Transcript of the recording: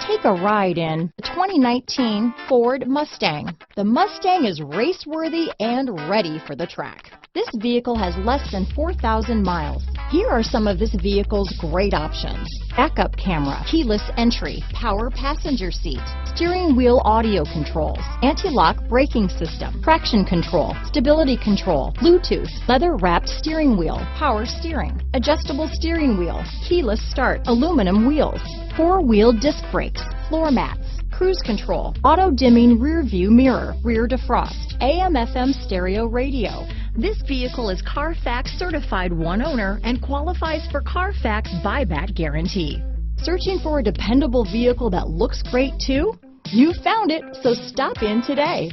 Take a ride in the 2019 Ford Mustang. The Mustang is race-worthy and ready for the track. This vehicle has less than 4,000 miles. Here are some of this vehicle's great options: backup camera, keyless entry, power passenger seat, steering wheel audio controls, anti-lock braking system, traction control, stability control, Bluetooth, leather-wrapped steering wheel, power steering, adjustable steering wheel, keyless start, aluminum wheels, four-wheel disc brakes, floor mats, cruise control, auto-dimming rear-view mirror, rear defrost, AM/FM stereo radio. This vehicle is Carfax certified one owner and qualifies for Carfax buyback guarantee. Searching for a dependable vehicle that looks great too? You found it, so stop in today.